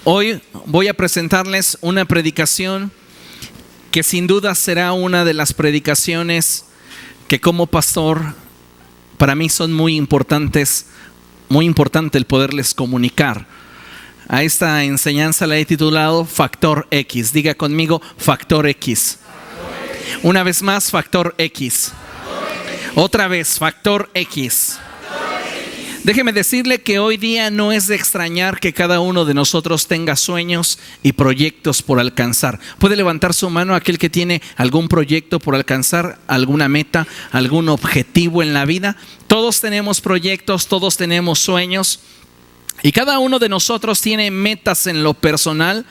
Hoy voy a presentarles una predicación que sin duda será una de las predicaciones que como pastor para mí son muy importantes, muy importante el poderles comunicar. A esta enseñanza la he titulado Factor X. Diga conmigo, Factor X. Una vez más, Factor X. Otra vez, Factor X. Déjeme decirle que hoy día no es de extrañar que cada uno de nosotros tenga sueños y proyectos por alcanzar. ¿Puede levantar su mano aquel que tiene algún proyecto por alcanzar, alguna meta, algún objetivo en la vida? Todos tenemos proyectos, todos tenemos sueños. Y cada uno de nosotros tiene metas en lo personal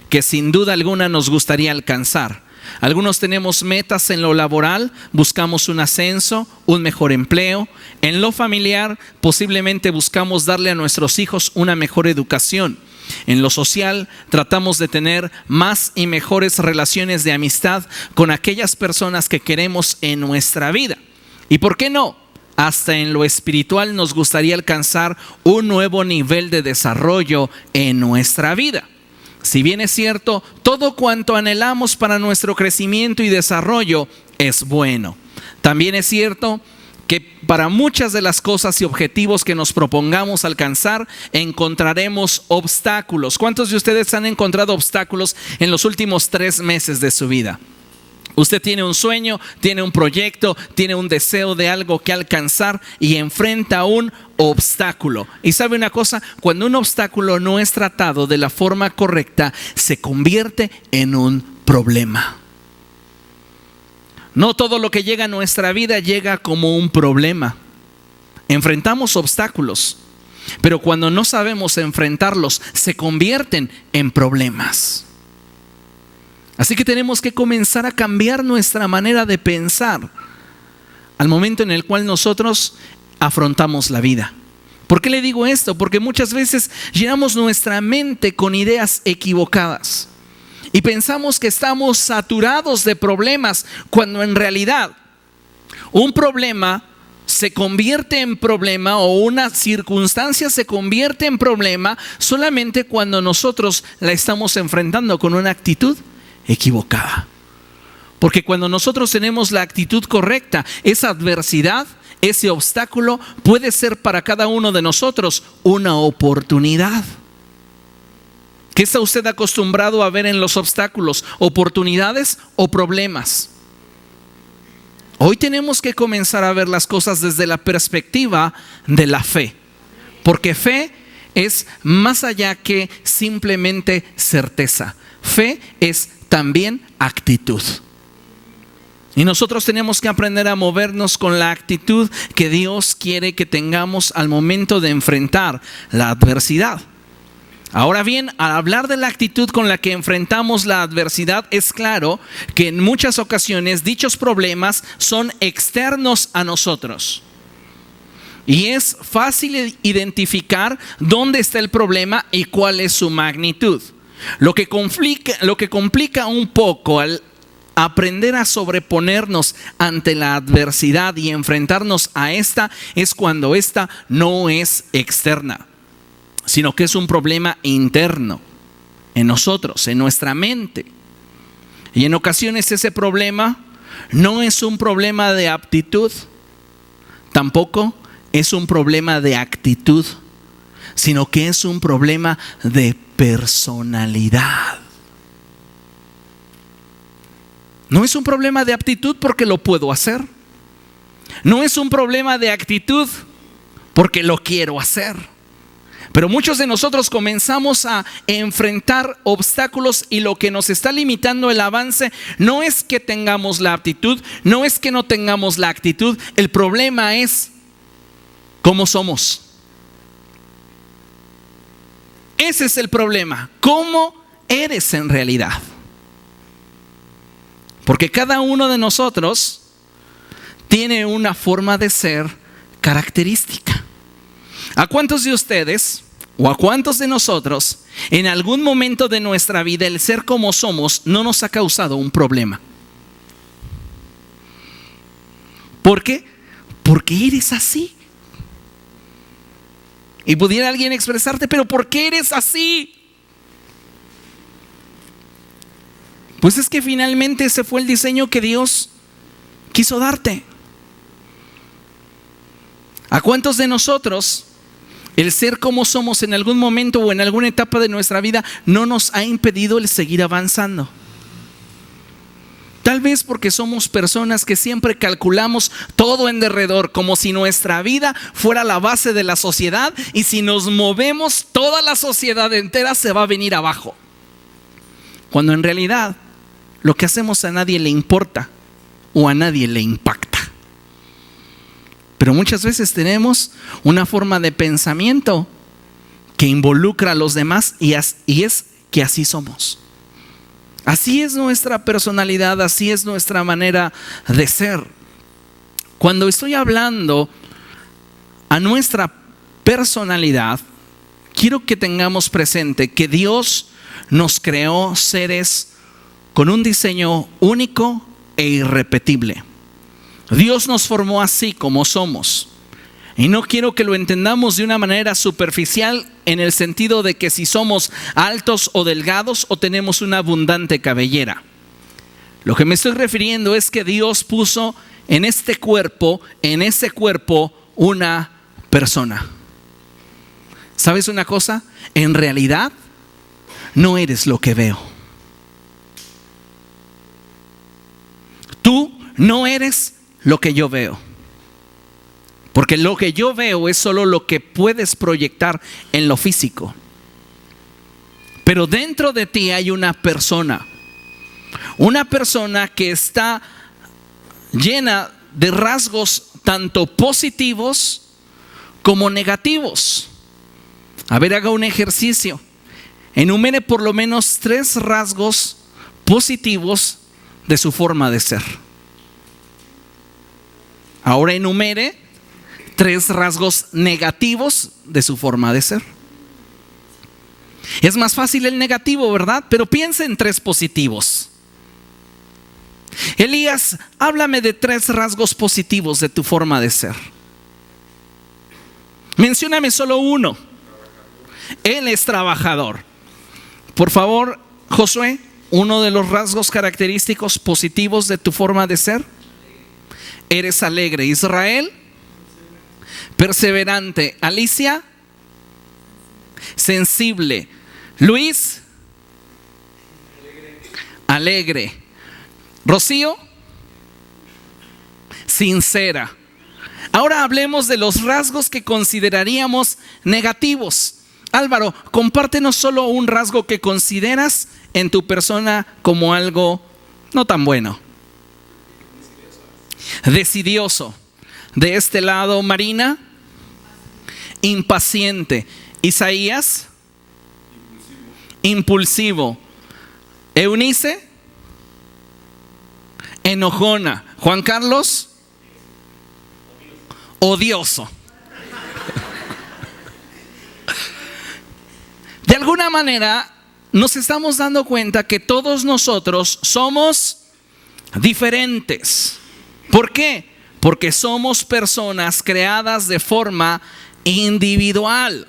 que sin duda alguna nos gustaría alcanzar. Algunos tenemos metas en lo laboral, buscamos un ascenso, un mejor empleo. En lo familiar, posiblemente buscamos darle a nuestros hijos una mejor educación. En lo social, tratamos de tener más y mejores relaciones de amistad con aquellas personas que queremos en nuestra vida. ¿Y por qué no? Hasta en lo espiritual nos gustaría alcanzar un nuevo nivel de desarrollo en nuestra vida. Si bien es cierto, todo cuanto anhelamos para nuestro crecimiento y desarrollo es bueno. También es cierto que para muchas de las cosas y objetivos que nos propongamos alcanzar, encontraremos obstáculos. ¿Cuántos de ustedes han encontrado obstáculos en los últimos 3 meses de su vida? Usted tiene un sueño, tiene un proyecto, tiene un deseo de algo que alcanzar y enfrenta un obstáculo. Y sabe una cosa, cuando un obstáculo no es tratado de la forma correcta, se convierte en un problema. No todo lo que llega a nuestra vida llega como un problema. Enfrentamos obstáculos, pero cuando no sabemos enfrentarlos, se convierten en problemas. Así que tenemos que comenzar a cambiar nuestra manera de pensar al momento en el cual nosotros afrontamos la vida. ¿Por qué le digo esto? Porque muchas veces llenamos nuestra mente con ideas equivocadas y pensamos que estamos saturados de problemas, cuando en realidad un problema se convierte en problema, o una circunstancia se convierte en problema solamente cuando nosotros la estamos enfrentando con una actitud equivocada. Porque cuando nosotros tenemos la actitud correcta, esa adversidad, ese obstáculo puede ser para cada uno de nosotros una oportunidad. ¿Qué está usted acostumbrado a ver en los obstáculos? ¿Oportunidades o problemas? Hoy tenemos que comenzar a ver las cosas desde la perspectiva de la fe, porque fe es más allá que simplemente certeza. Fe es también actitud. Y nosotros tenemos que aprender a movernos con la actitud que Dios quiere que tengamos al momento de enfrentar la adversidad. Ahora bien, al hablar de la actitud con la que enfrentamos la adversidad, es claro que en muchas ocasiones dichos problemas son externos a nosotros. Y es fácil identificar dónde está el problema y cuál es su magnitud. Lo que complica un poco al aprender a sobreponernos ante la adversidad y enfrentarnos a esta es cuando esta no es externa, sino que es un problema interno en nosotros, en nuestra mente. Y en ocasiones ese problema no es un problema de aptitud, tampoco es un problema de actitud, sino que es un problema de personalidad. No es un problema de aptitud porque lo puedo hacer. No es un problema de actitud porque lo quiero hacer. Pero muchos de nosotros comenzamos a enfrentar obstáculos y lo que nos está limitando el avance no es que tengamos la aptitud, no es que no tengamos la actitud. El problema es cómo somos. Ese es el problema. ¿Cómo eres en realidad? Porque cada uno de nosotros tiene una forma de ser característica. ¿A cuántos de ustedes o a cuántos de nosotros en algún momento de nuestra vida el ser como somos no nos ha causado un problema? ¿Por qué? Porque eres así. Y pudiera alguien expresarte, pero ¿por qué eres así? Pues es que finalmente ese fue el diseño que Dios quiso darte. ¿A cuántos de nosotros el ser como somos en algún momento o en alguna etapa de nuestra vida no nos ha impedido el seguir avanzando? Tal vez porque somos personas que siempre calculamos todo en derredor, como si nuestra vida fuera la base de la sociedad, y si nos movemos, toda la sociedad entera se va a venir abajo. Cuando en realidad lo que hacemos a nadie le importa o a nadie le impacta. Pero muchas veces tenemos una forma de pensamiento que involucra a los demás y es que así somos. Así es nuestra personalidad, así es nuestra manera de ser. Cuando estoy hablando a nuestra personalidad, quiero que tengamos presente que Dios nos creó seres con un diseño único e irrepetible. Dios nos formó así como somos. Y no quiero que lo entendamos de una manera superficial, en el sentido de que si somos altos o delgados o tenemos una abundante cabellera. Lo que me estoy refiriendo es que Dios puso en ese cuerpo, una persona. ¿Sabes una cosa? En realidad no eres lo que veo. Tú no eres lo que yo veo. Porque lo que yo veo es solo lo que puedes proyectar en lo físico. Pero dentro de ti hay una persona. Una persona que está llena de rasgos tanto positivos como negativos. A ver, haga un ejercicio. Enumere por lo menos 3 rasgos positivos de su forma de ser. Ahora enumere 3 rasgos negativos de su forma de ser. Es más fácil el negativo, ¿verdad? Pero piensa en 3 positivos. Elías, háblame de 3 rasgos positivos de tu forma de ser. Mencióname solo uno. Él es trabajador. Por favor, Josué, uno de los rasgos característicos positivos de tu forma de ser. Eres alegre. Israel, perseverante. Alicia, sensible. Luis, alegre. Rocío, sincera. Ahora hablemos de los rasgos que consideraríamos negativos. Álvaro, compártenos solo un rasgo que consideras en tu persona como algo no tan bueno. Decidioso. De este lado, Marina, impaciente. Isaías, impulsivo. Eunice, enojona. Juan Carlos, odioso. De alguna manera nos estamos dando cuenta que todos nosotros somos diferentes. ¿Por qué? Porque somos personas creadas de forma individual.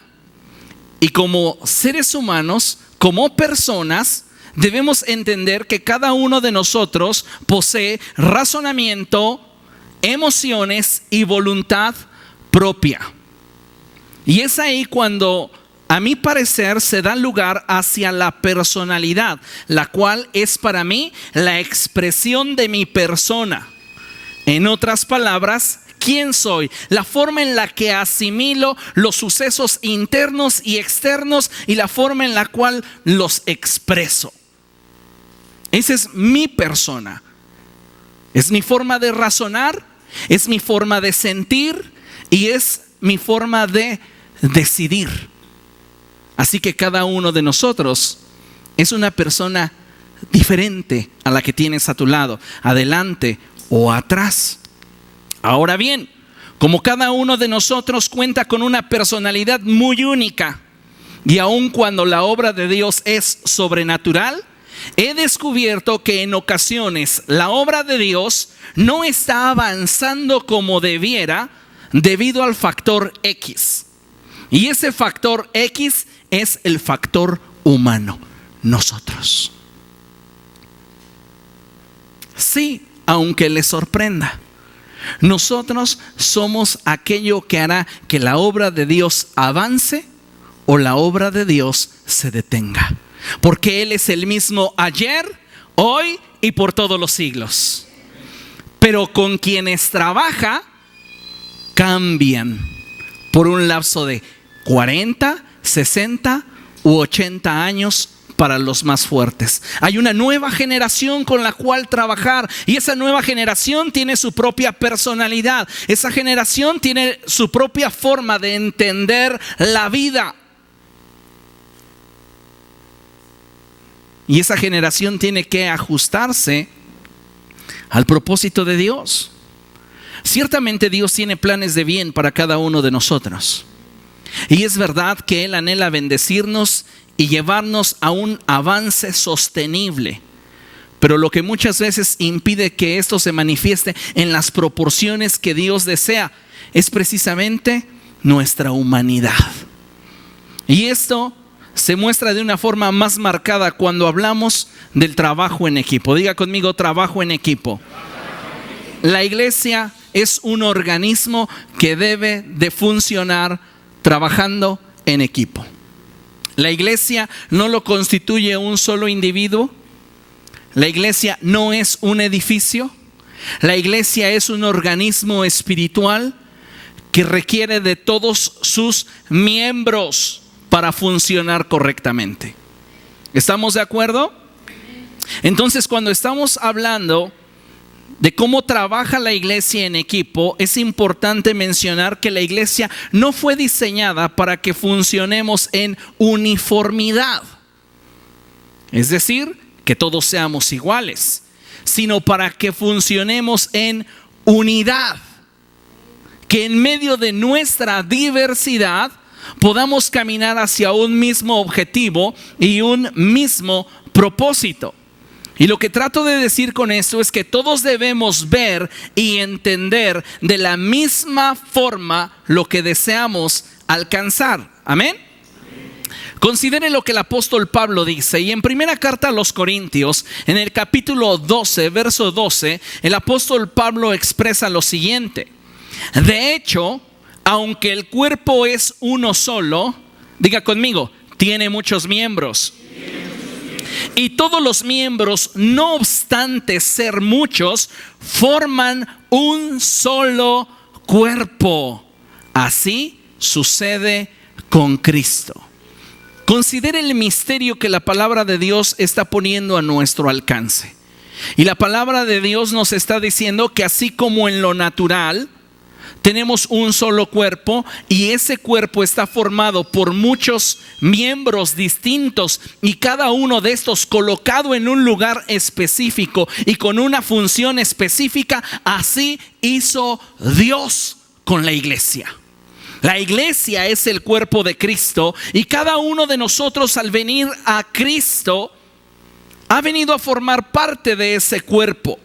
Y como seres humanos, como personas, debemos entender que cada uno de nosotros posee razonamiento, emociones y voluntad propia. Y es ahí cuando, a mi parecer, se da lugar hacia la personalidad, la cual es para mí la expresión de mi persona. En otras palabras, ¿quién soy? La forma en la que asimilo los sucesos internos y externos y la forma en la cual los expreso. Esa es mi persona. Es mi forma de razonar, es mi forma de sentir y es mi forma de decidir. Así que cada uno de nosotros es una persona diferente a la que tienes a tu lado, adelante o atrás. Ahora bien, como cada uno de nosotros cuenta con una personalidad muy única, y aun cuando la obra de Dios es sobrenatural, he descubierto que en ocasiones la obra de Dios no está avanzando como debiera debido al factor X. Y ese factor X es el factor humano, nosotros. Sí, aunque les sorprenda. Nosotros somos aquello que hará que la obra de Dios avance o la obra de Dios se detenga. Porque Él es el mismo ayer, hoy y por todos los siglos. Pero con quienes trabaja, cambian por un lapso de 40, 60 u 80 años para los más fuertes. Hay una nueva generación con la cual trabajar, y esa nueva generación tiene su propia personalidad. Esa generación tiene su propia forma de entender la vida. Y esa generación tiene que ajustarse al propósito de Dios. Ciertamente Dios tiene planes de bien para cada uno de nosotros. Y es verdad que Él anhela bendecirnos y llevarnos a un avance sostenible. Pero lo que muchas veces impide que esto se manifieste en las proporciones que Dios desea es precisamente nuestra humanidad. Y esto se muestra de una forma más marcada cuando hablamos del trabajo en equipo. Diga conmigo, trabajo en equipo. La iglesia es un organismo que debe de funcionar trabajando en equipo. La iglesia no lo constituye un solo individuo. La iglesia no es un edificio. La iglesia es un organismo espiritual que requiere de todos sus miembros para funcionar correctamente. ¿Estamos de acuerdo? Entonces, cuando estamos hablando de cómo trabaja la iglesia en equipo, es importante mencionar que la iglesia no fue diseñada para que funcionemos en uniformidad. Es decir, que todos seamos iguales, sino para que funcionemos en unidad. Que en medio de nuestra diversidad podamos caminar hacia un mismo objetivo y un mismo propósito. Y lo que trato de decir con esto es que todos debemos ver y entender de la misma forma lo que deseamos alcanzar. ¿Amén? Considere lo que el apóstol Pablo dice. Y en primera carta a los Corintios, en el capítulo 12, verso 12, el apóstol Pablo expresa lo siguiente: de hecho, aunque el cuerpo es uno solo, diga conmigo, tiene muchos miembros. Y todos los miembros, no obstante ser muchos, forman un solo cuerpo. Así sucede con Cristo. Considere el misterio que la palabra de Dios está poniendo a nuestro alcance. Y la palabra de Dios nos está diciendo que así como en lo natural tenemos un solo cuerpo, y ese cuerpo está formado por muchos miembros distintos, y cada uno de estos colocado en un lugar específico y con una función específica, así hizo Dios con la iglesia. La iglesia es el cuerpo de Cristo, y cada uno de nosotros, al venir a Cristo, ha venido a formar parte de ese cuerpo.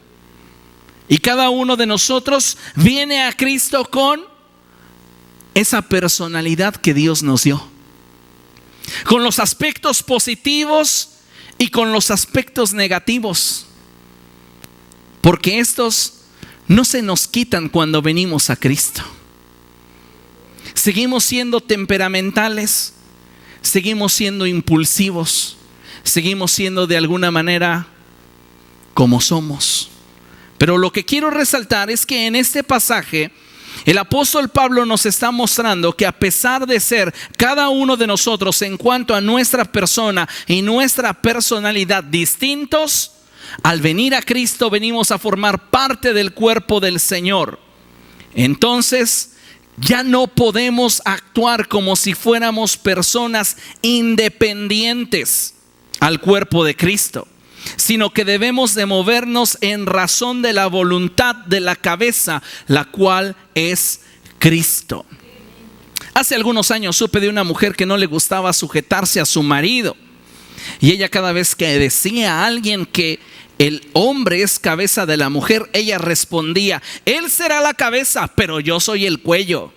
Y cada uno de nosotros viene a Cristo con esa personalidad que Dios nos dio, con los aspectos positivos y con los aspectos negativos, porque estos no se nos quitan cuando venimos a Cristo. Seguimos siendo temperamentales, seguimos siendo impulsivos, seguimos siendo de alguna manera como somos. Pero lo que quiero resaltar es que en este pasaje el apóstol Pablo nos está mostrando que a pesar de ser cada uno de nosotros en cuanto a nuestra persona y nuestra personalidad distintos, al venir a Cristo venimos a formar parte del cuerpo del Señor. Entonces ya no podemos actuar como si fuéramos personas independientes al cuerpo de Cristo, sino que debemos de movernos en razón de la voluntad de la cabeza, la cual es Cristo. Hace algunos años supe de una mujer que no le gustaba sujetarse a su marido, y ella, cada vez que decía a alguien que el hombre es cabeza de la mujer, ella respondía: él será la cabeza, pero yo soy el cuello.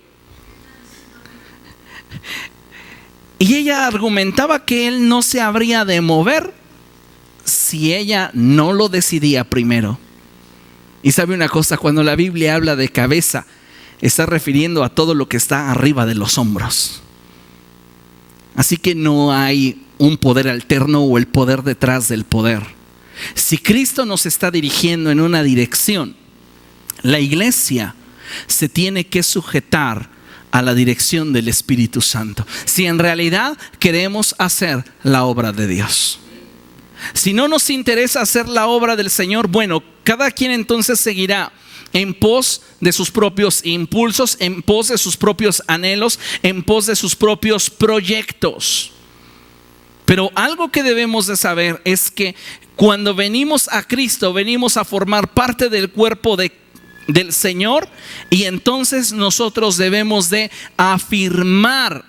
Y ella argumentaba que él no se habría de mover si ella no lo decidía primero. Y sabe una cosa, cuando la Biblia habla de cabeza, está refiriendo a todo lo que está arriba de los hombros. Así que no hay un poder alterno o el poder detrás del poder. Si Cristo nos está dirigiendo en una dirección, la iglesia se tiene que sujetar a la dirección del Espíritu Santo. Si en realidad queremos hacer la obra de Dios. Si no nos interesa hacer la obra del Señor, bueno, cada quien entonces seguirá en pos de sus propios impulsos, en pos de sus propios anhelos, en pos de sus propios proyectos. Pero algo que debemos de saber es que cuando venimos a Cristo, venimos a formar parte del cuerpo del Señor, y entonces nosotros debemos de afirmar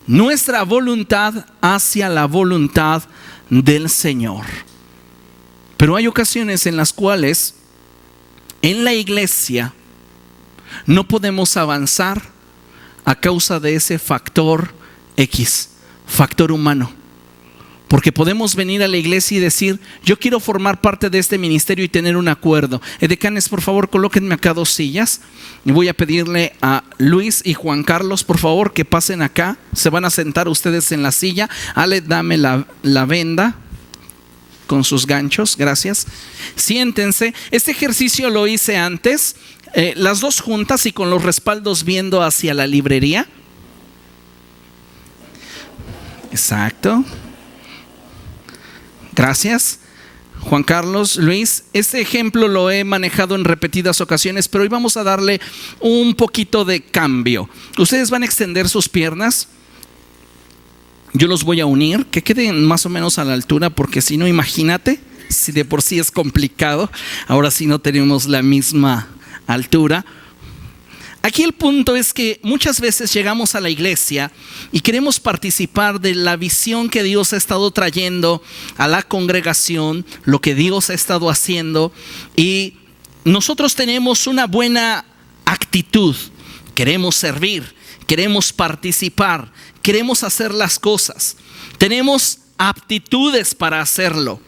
nuestra voluntad hacia la voluntad del Señor. Pero hay ocasiones en las cuales en la iglesia no podemos avanzar a causa de ese factor X, factor humano. Porque podemos venir a la iglesia y decir: yo quiero formar parte de este ministerio y tener un acuerdo. Edecanes, por favor, colóquenme acá 2 sillas. Y voy a pedirle a Luis y Juan Carlos, por favor, que pasen acá. Se van a sentar ustedes en la silla. Ale, dame la venda con sus ganchos, gracias. Siéntense. Este ejercicio lo hice antes, las 2 juntas y con los respaldos viendo hacia la librería. Exacto. Gracias, Juan Carlos, Luis. Este ejemplo lo he manejado en repetidas ocasiones, pero hoy vamos a darle un poquito de cambio. Ustedes van a extender sus piernas. Yo los voy a unir, que queden más o menos a la altura, porque si no, imagínate, si de por sí es complicado, ahora sí no tenemos la misma altura. Aquí el punto es que muchas veces llegamos a la iglesia y queremos participar de la visión que Dios ha estado trayendo a la congregación, lo que Dios ha estado haciendo, y nosotros tenemos una buena actitud. Queremos servir, queremos participar, queremos hacer las cosas, tenemos aptitudes para hacerlo.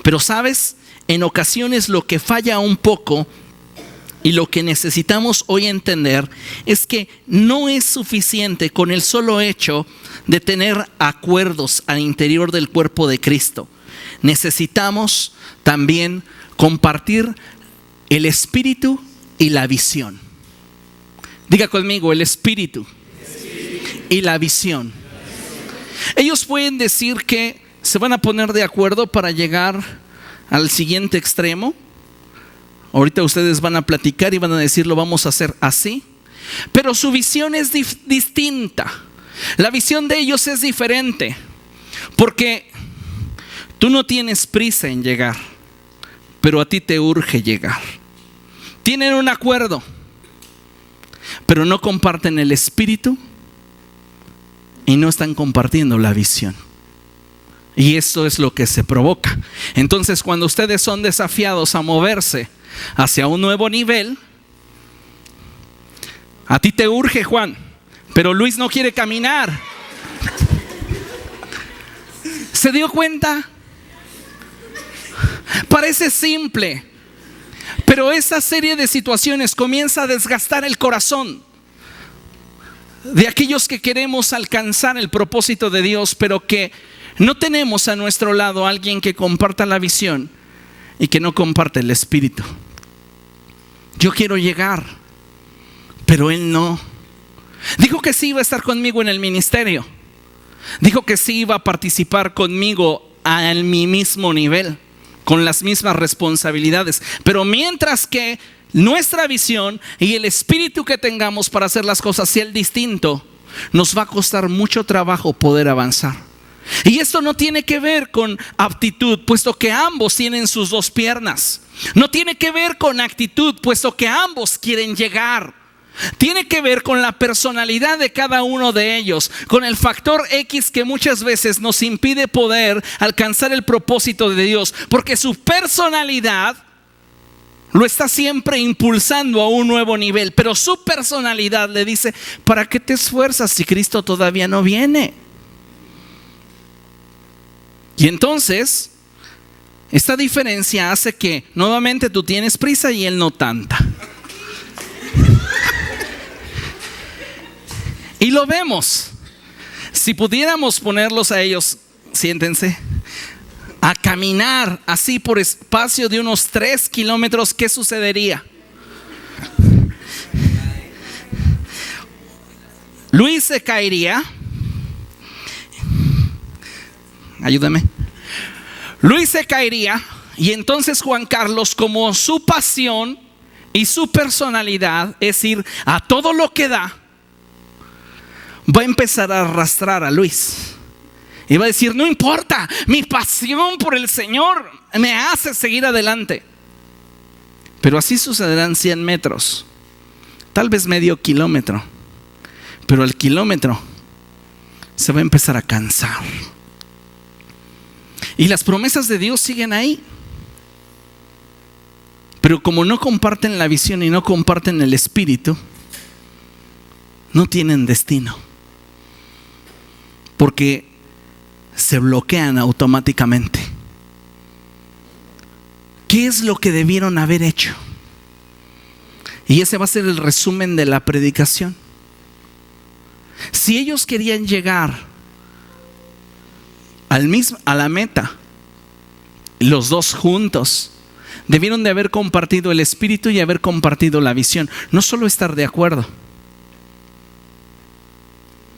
Pero sabes, en ocasiones lo que falla un poco y lo que necesitamos hoy entender es que no es suficiente con el solo hecho de tener acuerdos al interior del cuerpo de Cristo. Necesitamos también compartir el espíritu y la visión. Diga conmigo: el espíritu y la visión. Ellos pueden decir que se van a poner de acuerdo para llegar al siguiente extremo. Ahorita ustedes van a platicar y van a decir: lo vamos a hacer así. Pero su visión es distinta. La visión de ellos es diferente. Porque tú no tienes prisa en llegar, pero a ti te urge llegar. Tienen un acuerdo, pero no comparten el espíritu y no están compartiendo la visión. Y esto es lo que se provoca. Entonces, cuando ustedes son desafiados a moverse hacia un nuevo nivel, a ti te urge, Juan, pero Luis no quiere caminar. ¿Se dio cuenta? Parece simple, pero esa serie de situaciones comienza a desgastar el corazón de aquellos que queremos alcanzar el propósito de Dios, pero que no tenemos a nuestro lado a alguien que comparta la visión y que no comparte el espíritu. Yo quiero llegar, pero él no. Dijo que sí iba a estar conmigo en el ministerio. Dijo que sí iba a participar conmigo a mi mismo nivel, con las mismas responsabilidades. Pero mientras que nuestra visión y el espíritu que tengamos para hacer las cosas sea el distinto, nos va a costar mucho trabajo poder avanzar. Y esto no tiene que ver con aptitud, puesto que ambos tienen sus 2 piernas. No tiene que ver con actitud, puesto que ambos quieren llegar. Tiene que ver con la personalidad de cada uno de ellos, con el factor X que muchas veces nos impide poder alcanzar el propósito de Dios, porque su personalidad lo está siempre impulsando a un nuevo nivel, pero su personalidad le dice: ¿para qué te esfuerzas si Cristo todavía no viene? Y entonces Esta diferencia hace que nuevamente tú tienes prisa y él no tanta. Y lo vemos. Si pudiéramos ponerlos a ellos, siéntense, a caminar así por espacio de unos 3 kilómetros, ¿qué sucedería? Luis se caería. Ayúdame. Luis se caería y entonces Juan Carlos, como su pasión y su personalidad es ir a todo lo que da, va a empezar a arrastrar a Luis y va a decir: no importa, mi pasión por el Señor me hace seguir adelante. Pero así sucederán 100 metros, tal vez medio kilómetro, pero al kilómetro se va a empezar a cansar. Y las promesas de Dios siguen ahí, pero como no comparten la visión y no comparten el espíritu, no tienen destino, porque se bloquean automáticamente. ¿Qué es lo que debieron haber hecho? Y ese va a ser el resumen de la predicación. Si ellos querían llegar a la meta, los dos juntos, debieron de haber compartido el espíritu y haber compartido la visión, no solo estar de acuerdo.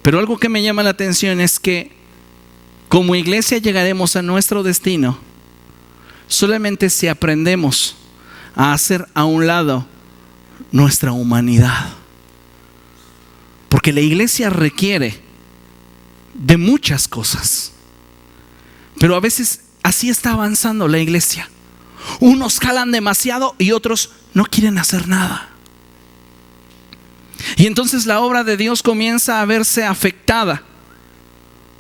Pero algo que me llama la atención es que como iglesia llegaremos a nuestro destino solamente si aprendemos a hacer a un lado nuestra humanidad. Porque la iglesia requiere de muchas cosas, pero a veces así está avanzando la iglesia. Unos jalan demasiado y otros no quieren hacer nada. Y entonces la obra de Dios comienza a verse afectada,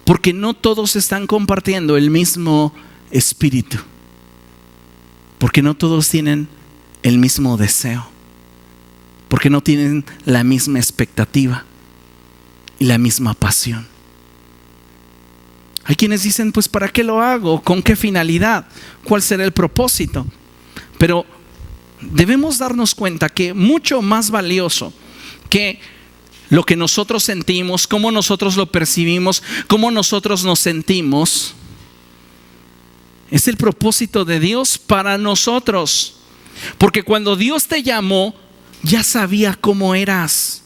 porque no todos están compartiendo el mismo espíritu, porque no todos tienen el mismo deseo, porque no tienen la misma expectativa y la misma pasión. Hay quienes dicen: pues ¿para qué lo hago? ¿Con qué finalidad? ¿Cuál será el propósito? Pero debemos darnos cuenta que mucho más valioso que lo que nosotros sentimos, cómo nosotros lo percibimos, cómo nosotros nos sentimos, es el propósito de Dios para nosotros. Porque cuando Dios te llamó, ya sabía cómo eras.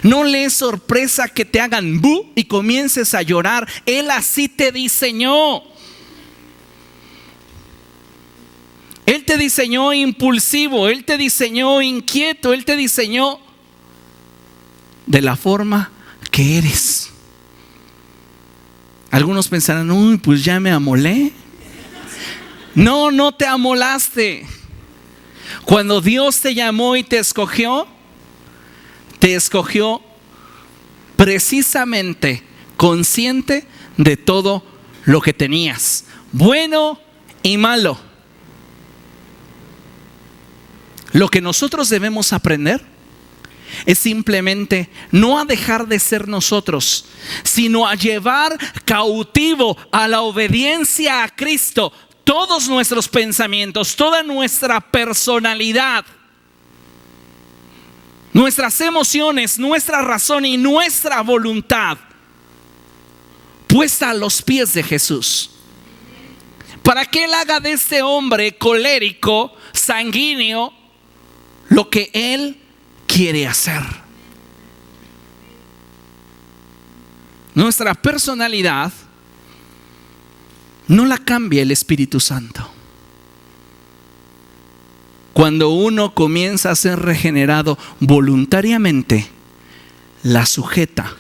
No le es sorpresa que te hagan bu y comiences a llorar. Él así te diseñó. Él te diseñó impulsivo, Él te diseñó inquieto, Él te diseñó de la forma que eres. Algunos pensarán: uy, pues ya me amolé. No, no te amolaste. Cuando Dios te llamó y te escogió precisamente consciente de todo lo que tenías, bueno y malo. Lo que nosotros debemos aprender es simplemente no a dejar de ser nosotros, sino a llevar cautivo a la obediencia a Cristo todos nuestros pensamientos, toda nuestra personalidad, nuestras emociones, nuestra razón y nuestra voluntad puesta a los pies de Jesús, para que Él haga de este hombre colérico, sanguíneo, lo que Él quiere hacer. Nuestra personalidad no la cambia el Espíritu Santo. Cuando uno comienza a ser regenerado voluntariamente, la sujeta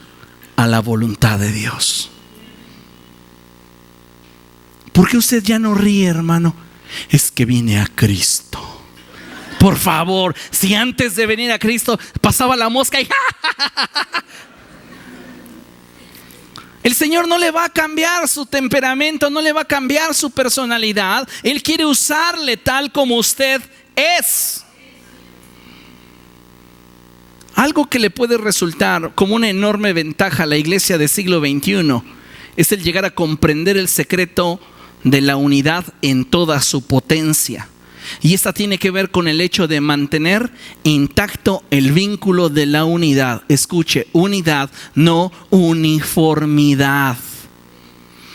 a la voluntad de Dios. ¿Por qué usted ya no ríe, hermano? Es que vine a Cristo. Por favor, si antes de venir a Cristo pasaba la mosca y el Señor no le va a cambiar su temperamento, no le va a cambiar su personalidad. Él quiere usarle tal como usted es. Algo que le puede resultar como una enorme ventaja a la iglesia del siglo XXI es el llegar a comprender el secreto de la unidad en toda su potencia. Y esta tiene que ver con el hecho de mantener intacto el vínculo de la unidad. Escuche, unidad, no uniformidad.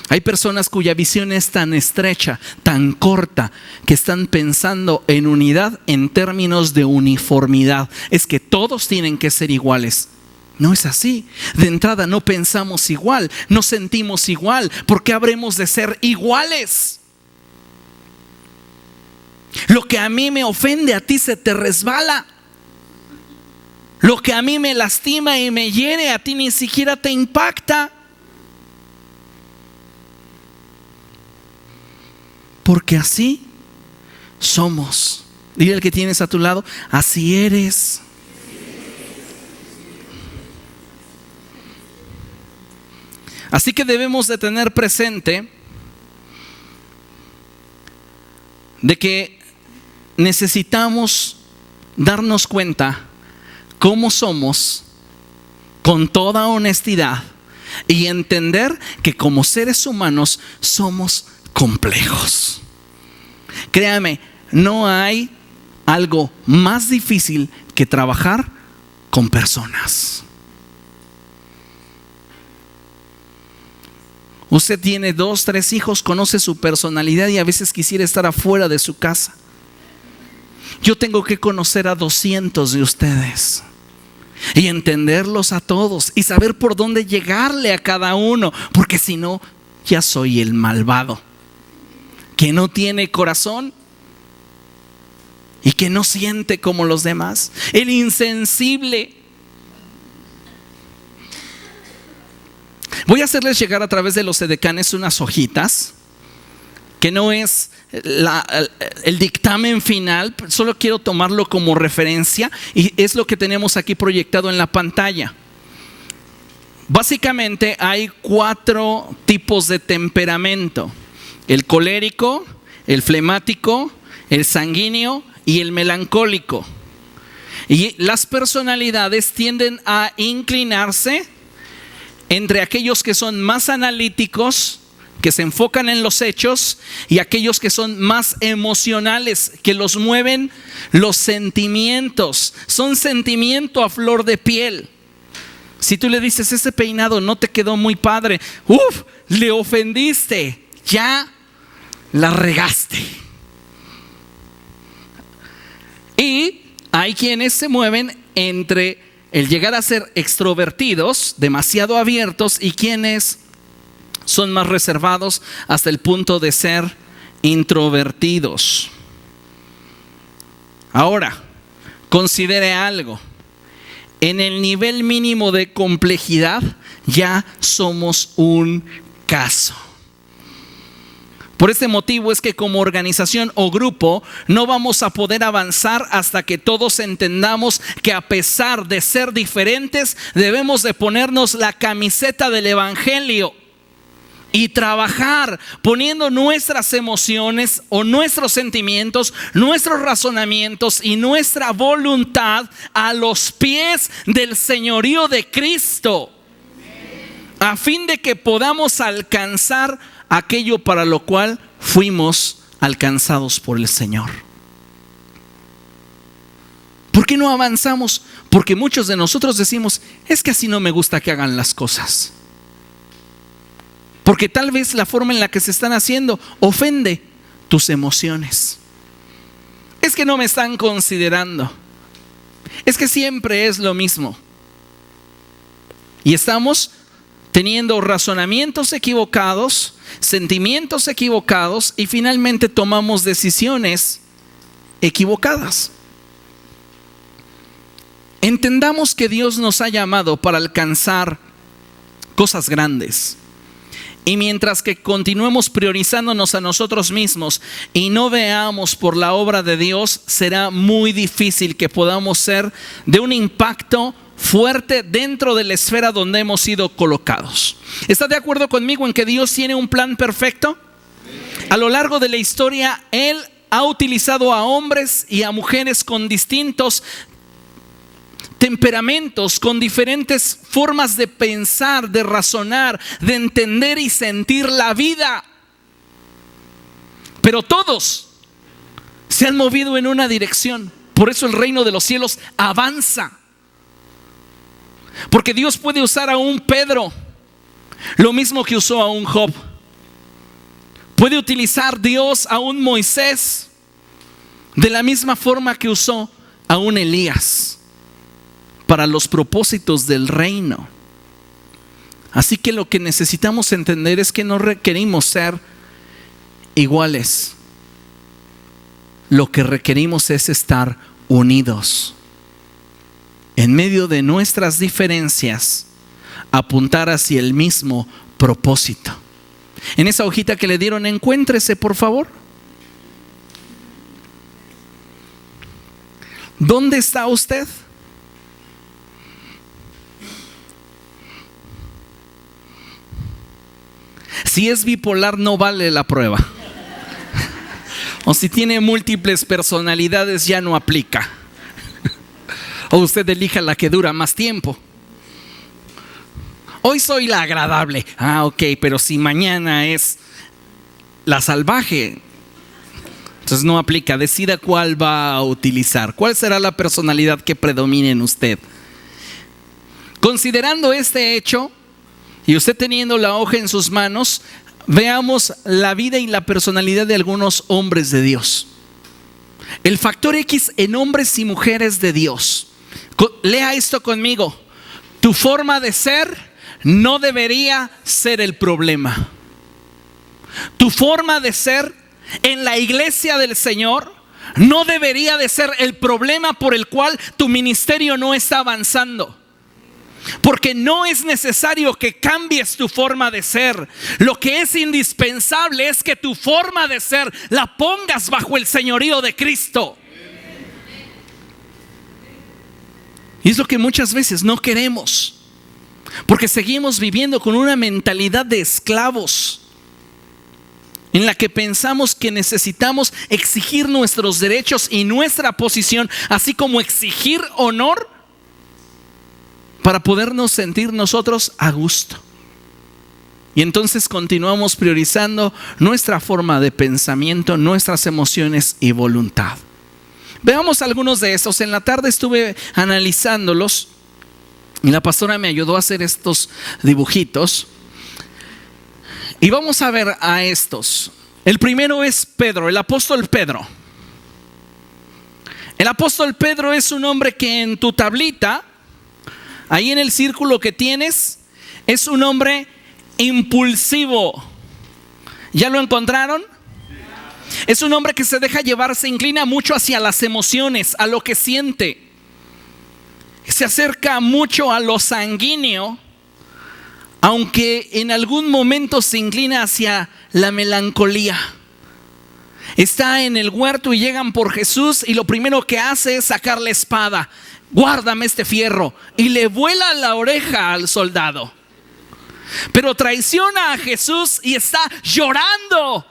Hay personas cuya visión es tan estrecha, tan corta, que están pensando en unidad en términos de uniformidad. Es que todos tienen que ser iguales. No es así. De entrada no pensamos igual, no sentimos igual. ¿Por qué habremos de ser iguales? Lo que a mí me ofende, a ti se te resbala. Lo que a mí me lastima y me hiere, a ti ni siquiera te impacta. Porque así somos. Dile al que tienes a tu lado, así eres. Así que debemos de tener presente de que necesitamos darnos cuenta cómo somos con toda honestidad y entender que como seres humanos somos complejos. Créame, no hay algo más difícil que trabajar con personas. Usted tiene 2, 3 hijos, conoce su personalidad y a veces quisiera estar afuera de su casa. Yo tengo que conocer a 200 de ustedes y entenderlos a todos y saber por dónde llegarle a cada uno, porque si no, ya soy el malvado que no tiene corazón y que no siente como los demás, el insensible. Voy a hacerles llegar a través de los edecanes unas hojitas que no es el dictamen final, solo quiero tomarlo como referencia y es lo que tenemos aquí proyectado en la pantalla. Básicamente hay 4 tipos de temperamento: el colérico, el flemático, el sanguíneo y el melancólico. Y las personalidades tienden a inclinarse entre aquellos que son más analíticos, que se enfocan en los hechos, y aquellos que son más emocionales, que los mueven los sentimientos. Son sentimiento a flor de piel. Si tú le dices, ese peinado no te quedó muy padre, le ofendiste, ya la regaste. Y hay quienes se mueven entre el llegar a ser extrovertidos, demasiado abiertos, y quienes son más reservados hasta el punto de ser introvertidos. Ahora, considere algo. En el nivel mínimo de complejidad ya somos un caso. Por este motivo es que como organización o grupo no vamos a poder avanzar hasta que todos entendamos que a pesar de ser diferentes, debemos de ponernos la camiseta del evangelio y trabajar poniendo nuestras emociones o nuestros sentimientos, nuestros razonamientos y nuestra voluntad a los pies del señorío de Cristo, a fin de que podamos alcanzar aquello para lo cual fuimos alcanzados por el Señor. ¿Por qué no avanzamos? Porque muchos de nosotros decimos, es que así no me gusta que hagan las cosas. Porque tal vez la forma en la que se están haciendo ofende tus emociones. Es que no me están considerando. Es que siempre es lo mismo. Y estamos teniendo razonamientos equivocados, sentimientos equivocados y finalmente tomamos decisiones equivocadas. Entendamos que Dios nos ha llamado para alcanzar cosas grandes. Y mientras que continuemos priorizándonos a nosotros mismos y no veamos por la obra de Dios, será muy difícil que podamos ser de un impacto fuerte dentro de la esfera donde hemos sido colocados. ¿Está de acuerdo conmigo en que Dios tiene un plan perfecto? A lo largo de la historia, Él ha utilizado a hombres y a mujeres con distintos temperamentos, con diferentes formas de pensar, de razonar, de entender y sentir la vida. pero todos se han movido en una dirección. Por eso el reino de los cielos avanza. Porque Dios puede usar a un Pedro, lo mismo que usó a un Job. Puede utilizar Dios a un Moisés de la misma forma que usó a un Elías para los propósitos del reino. Así que lo que necesitamos entender es que no requerimos ser iguales. Lo que requerimos es estar unidos. En medio de nuestras diferencias, apuntar hacia el mismo propósito. En esa hojita que le dieron, encuéntrese, por favor. ¿Dónde está usted? Si es bipolar, no vale la prueba. O si tiene múltiples personalidades, ya no aplica. O usted elija la que dura más tiempo. Hoy soy la agradable. Ok, pero si mañana es la salvaje, entonces no aplica. Decida cuál va a utilizar. ¿Cuál será la personalidad que predomine en usted? Considerando este hecho, y usted teniendo la hoja en sus manos, veamos la vida y la personalidad de algunos hombres de Dios. El factor X en hombres y mujeres de Dios. Lea esto conmigo. Tu forma de ser no debería ser el problema. Tu forma de ser en la iglesia del Señor no debería de ser el problema por el cual tu ministerio no está avanzando. Porque no es necesario que cambies tu forma de ser. Lo que es indispensable es que tu forma de ser la pongas bajo el señorío de Cristo. Y es lo que muchas veces no queremos, porque seguimos viviendo con una mentalidad de esclavos, en la que pensamos que necesitamos exigir nuestros derechos y nuestra posición, así como exigir honor, para podernos sentir nosotros a gusto. Y entonces continuamos priorizando nuestra forma de pensamiento, nuestras emociones y voluntad. Veamos algunos de estos. En la tarde estuve analizándolos y la pastora me ayudó a hacer estos dibujitos. Y vamos a ver a estos. El primero es Pedro, el apóstol Pedro. El apóstol Pedro es un hombre que en tu tablita, ahí en el círculo que tienes, es un hombre impulsivo. ¿Ya lo encontraron? Es un hombre que se deja llevar, se inclina mucho hacia las emociones, a lo que siente. Se acerca mucho a lo sanguíneo, aunque en algún momento se inclina hacia la melancolía. Está en el huerto y llegan por Jesús y lo primero que hace es sacar la espada. Guárdame este fierro. Y le vuela la oreja al soldado. Pero traiciona a Jesús y está llorando.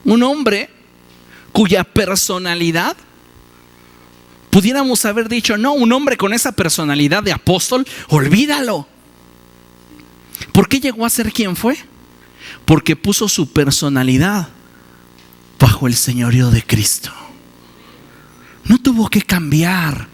Un hombre cuya personalidad, pudiéramos haber dicho, no, un hombre con esa personalidad de apóstol, olvídalo. ¿Por qué llegó a ser quien fue? Porque puso su personalidad bajo el señorío de Cristo. No tuvo que cambiar.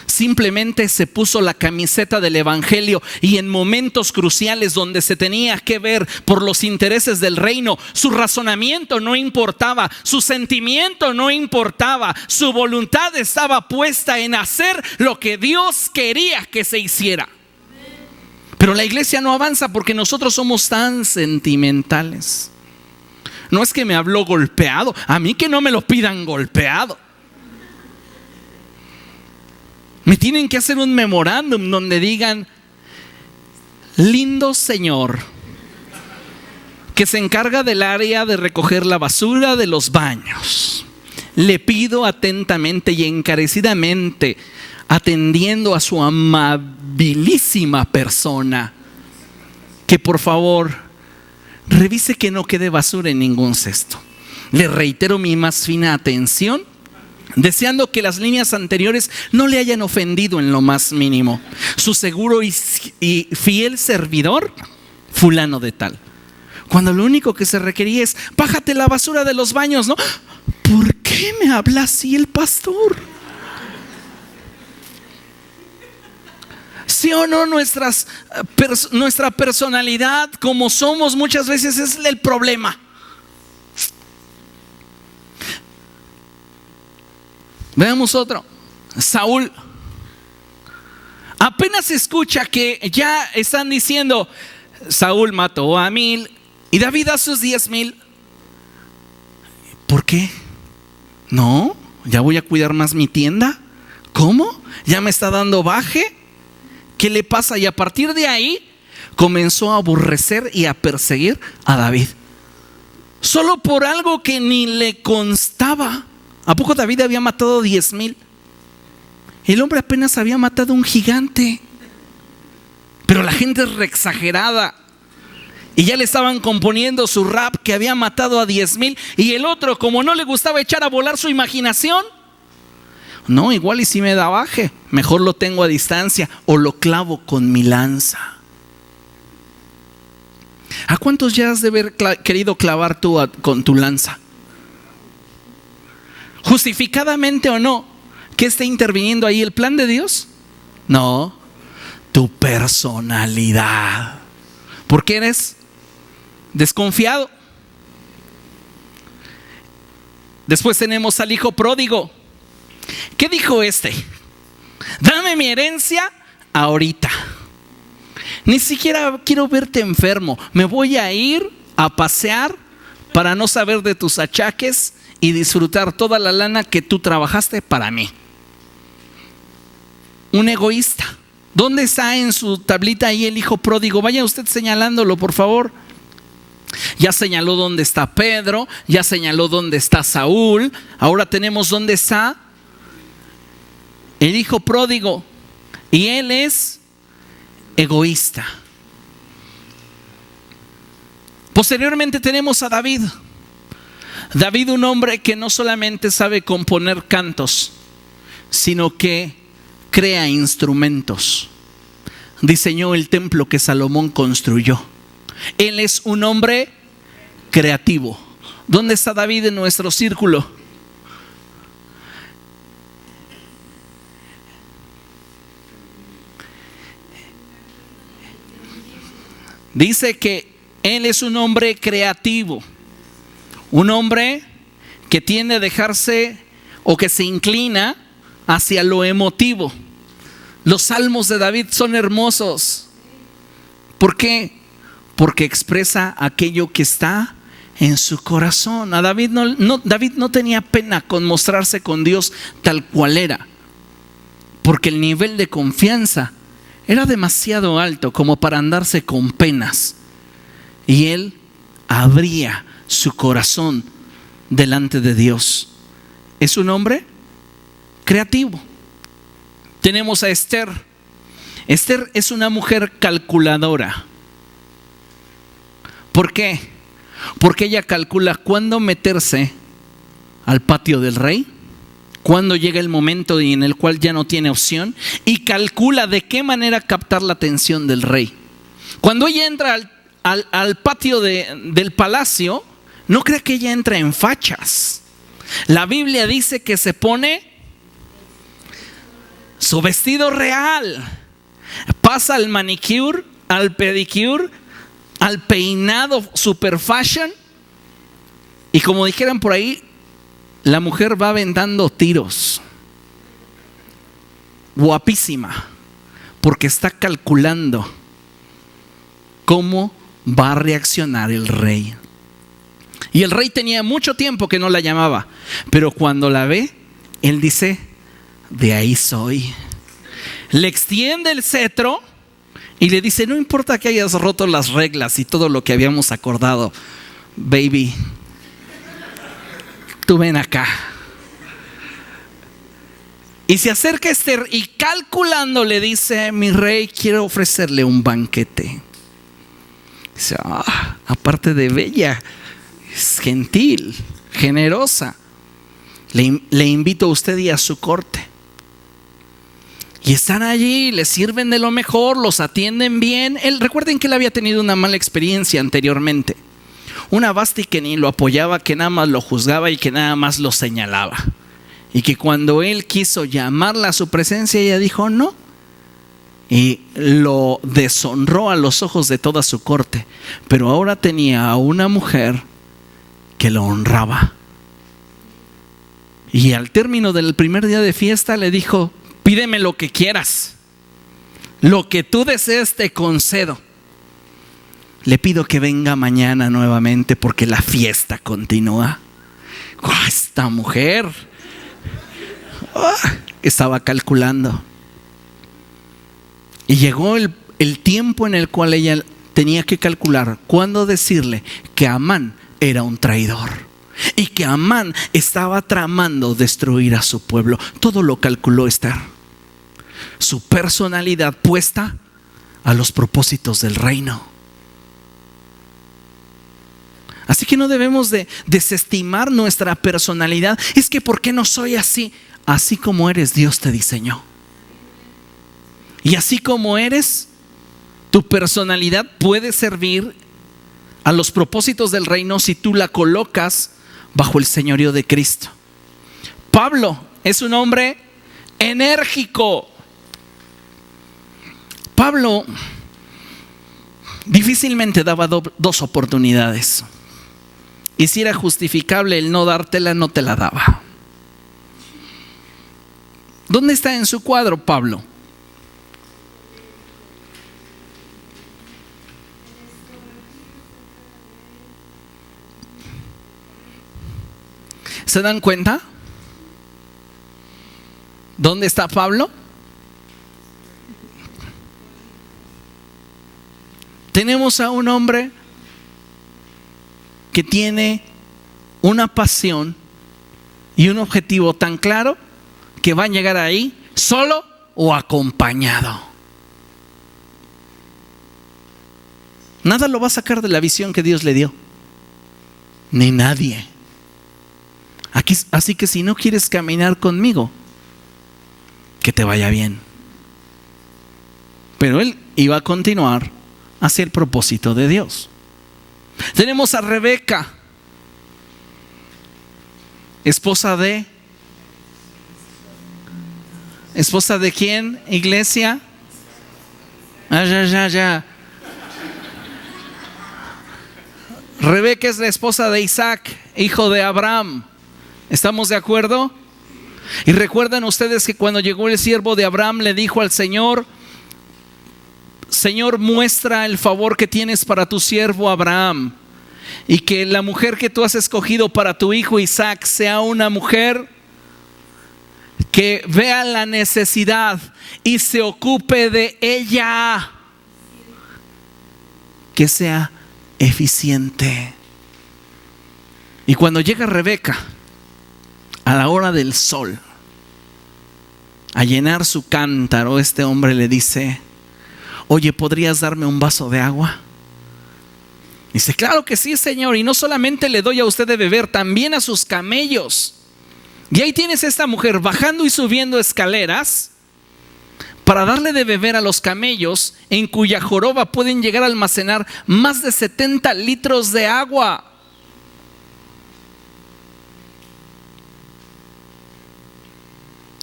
Simplemente se puso la camiseta del evangelio y en momentos cruciales donde se tenía que ver por los intereses del reino, su razonamiento no importaba, su sentimiento no importaba, su voluntad estaba puesta en hacer lo que Dios quería que se hiciera. Pero la iglesia no avanza porque nosotros somos tan sentimentales. No es que me habló golpeado, a mí que no me lo pidan golpeado. Me tienen que hacer un memorándum donde digan: lindo señor que se encarga del área de recoger la basura de los baños, le pido atentamente y encarecidamente, atendiendo a su amabilísima persona, que por favor revise que no quede basura en ningún cesto. Le reitero mi más fina atención, deseando que las líneas anteriores no le hayan ofendido en lo más mínimo. Su seguro y fiel servidor, fulano de tal. cuando lo único que se requería es: bájate la basura de los baños, ¿no? ¿Por qué me habla así el pastor? ¿Sí o no? Nuestra personalidad, como somos, muchas veces es el problema. Veamos otro. Saúl. Apenas escucha que ya están diciendo: Saúl mató a 1000 y David a sus 10,000. ¿Por qué? No, ya voy a cuidar más mi tienda. ¿Cómo? ¿Ya me está dando baje? ¿Qué le pasa? Y a partir de ahí comenzó a aborrecer y a perseguir a David, solo por algo que ni le constaba. ¿A poco David había matado 10,000? El hombre apenas había matado un gigante, pero la gente es re exagerada y ya le estaban componiendo su rap que había matado a 10,000. Y el otro, como no le gustaba echar a volar su imaginación: no, igual y si me da baje, mejor lo tengo a distancia o lo clavo con mi lanza. ¿A cuántos ya has de haber querido clavar tú con tu lanza? ¿Justificadamente o no? ¿Qué está interviniendo ahí? ¿El plan de Dios? No, tu personalidad, porque eres desconfiado. Después tenemos al hijo pródigo. ¿Qué dijo este? Dame mi herencia ahorita. Ni siquiera quiero verte enfermo. Me voy a ir a pasear para no saber de tus achaques y disfrutar toda la lana que tú trabajaste para mí. Un egoísta. ¿Dónde está en su tablita ahí el hijo pródigo? Vaya usted señalándolo, por favor. Ya señaló dónde está Pedro, ya señaló dónde está Saúl. Ahora tenemos dónde está el hijo pródigo, y él es egoísta. Posteriormente tenemos a David. David, un hombre que no solamente sabe componer cantos, sino que crea instrumentos. Diseñó el templo que Salomón construyó. Él es un hombre creativo. ¿Dónde está David en nuestro círculo? Dice que él es un hombre creativo, un hombre que tiende a dejarse o que se inclina hacia lo emotivo. Los salmos de David son hermosos. ¿Por qué? Porque expresa aquello que está en su corazón. A David no tenía pena con mostrarse con Dios tal cual era, porque el nivel de confianza era demasiado alto como para andarse con penas. Y él abría su corazón delante de Dios. Es un hombre creativo. Tenemos a Esther. Esther es una mujer calculadora. ¿Por qué? Porque ella calcula cuándo meterse al patio del rey, cuando llega el momento en el cual ya no tiene opción, y calcula de qué manera captar la atención del rey. Cuando ella entra al patio del palacio, no crea que ella entra en fachas. La Biblia dice que se pone su vestido real, pasa al manicure, al pedicure, al peinado super fashion, y como dijeran por ahí, la mujer va aventando tiros. Guapísima, porque está calculando cómo va a reaccionar el rey. Y el rey tenía mucho tiempo que no la llamaba, pero cuando la ve, él dice: de ahí soy. Le extiende el cetro y le dice: no importa que hayas roto las reglas y todo lo que habíamos acordado, baby, tú ven acá. Y se acerca Esther y calculando le dice: mi rey, quiero ofrecerle un banquete. Dice: aparte de bella, es gentil, generosa. Le invito a usted y a su corte. Y están allí, les sirven de lo mejor, los atienden bien. Recuerden que él había tenido una mala experiencia anteriormente. Una Vasti que ni lo apoyaba, que nada más lo juzgaba y que nada más lo señalaba. Y que cuando él quiso llamarla a su presencia, ella dijo no. Y lo deshonró a los ojos de toda su corte. Pero ahora tenía a una mujer que lo honraba. Y al término del primer día de fiesta le dijo: pídeme lo que quieras, lo que tú desees te concedo. Le pido que venga mañana nuevamente porque la fiesta continúa. Esta mujer estaba calculando. Y llegó el tiempo en el cual ella tenía que calcular cuándo decirle que Amán era un traidor y que Amán estaba tramando destruir a su pueblo. Todo lo calculó Esther. Su personalidad puesta a los propósitos del reino. Así que no debemos de desestimar nuestra personalidad. Es que ¿por qué no soy así? Así como eres, Dios te diseñó. Y así como eres, tu personalidad puede servir a los propósitos del reino si tú la colocas bajo el señorío de Cristo. Pablo es un hombre enérgico. Pablo difícilmente daba dos oportunidades. Y si era justificable el no dártela, no te la daba. ¿Dónde está en su cuadro Pablo? ¿Se dan cuenta? ¿Dónde está Pablo? Tenemos a un hombre que tiene una pasión y un objetivo tan claro que va a llegar ahí solo o acompañado. Nada lo va a sacar de la visión que Dios le dio, ni nadie. Así que si no quieres caminar conmigo, que te vaya bien. Pero él iba a continuar hacia el propósito de Dios. Tenemos a Rebeca, esposa de quién, iglesia. Ya. Rebeca es la esposa de Isaac, hijo de Abraham. ¿Estamos de acuerdo? Y recuerdan ustedes que cuando llegó el siervo de Abraham le dijo al Señor: Señor, muestra el favor que tienes para tu siervo Abraham, y que la mujer que tú has escogido para tu hijo Isaac sea una mujer que vea la necesidad y se ocupe de ella, que sea eficiente. Y cuando llega Rebeca a la hora del sol a llenar su cántaro, este hombre le dice: oye, ¿podrías darme un vaso de agua? Dice: claro que sí, Señor, y no solamente le doy a usted de beber, también a sus camellos. Y ahí tienes a esta mujer bajando y subiendo escaleras para darle de beber a los camellos, en cuya joroba pueden llegar a almacenar más de 70 litros de agua.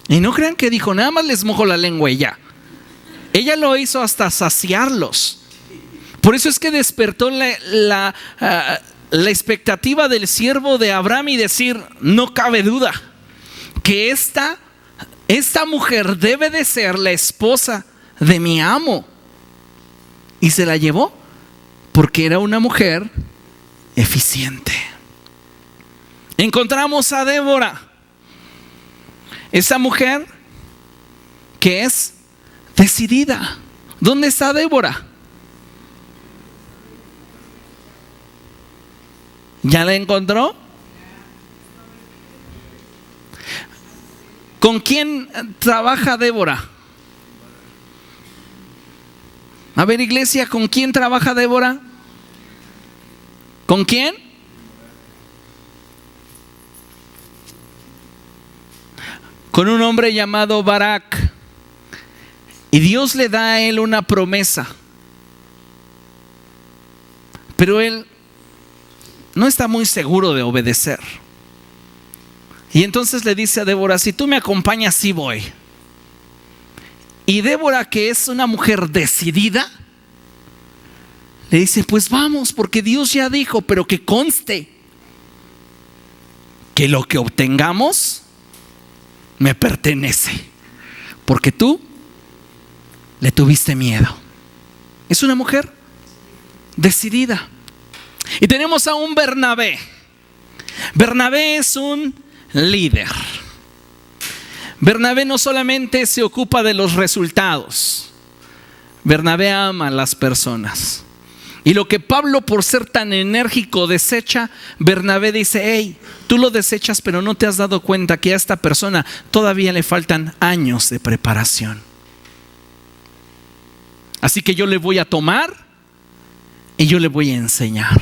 Y no crean que dijo: nada más les mojo la lengua y ya. Ella lo hizo hasta saciarlos. Por eso es que despertó la expectativa del siervo de Abraham y decir: no cabe duda que esta mujer debe de ser la esposa de mi amo. Y se la llevó porque era una mujer eficiente. Encontramos a Débora, esa mujer que es decidida. ¿Dónde está Débora? ¿Ya la encontró? ¿Con quién trabaja Débora? A ver, iglesia, ¿con quién trabaja Débora? ¿Con quién? Con un hombre llamado Barak. Y Dios le da a él una promesa. Pero él no está muy seguro de obedecer. Y entonces le dice a Débora: si tú me acompañas, sí voy. Y Débora, que es una mujer decidida, le dice: pues vamos, porque Dios ya dijo, pero que conste que lo que obtengamos me pertenece, porque tú le tuviste miedo. Es una mujer decidida. Y tenemos a un Bernabé. Bernabé es un líder. Bernabé no solamente se ocupa de los resultados. Bernabé ama a las personas. Y lo que Pablo, por ser tan enérgico, desecha, Bernabé dice: hey, tú lo desechas, pero no te has dado cuenta que a esta persona todavía le faltan años de preparación. Así que yo le voy a tomar y yo le voy a enseñar.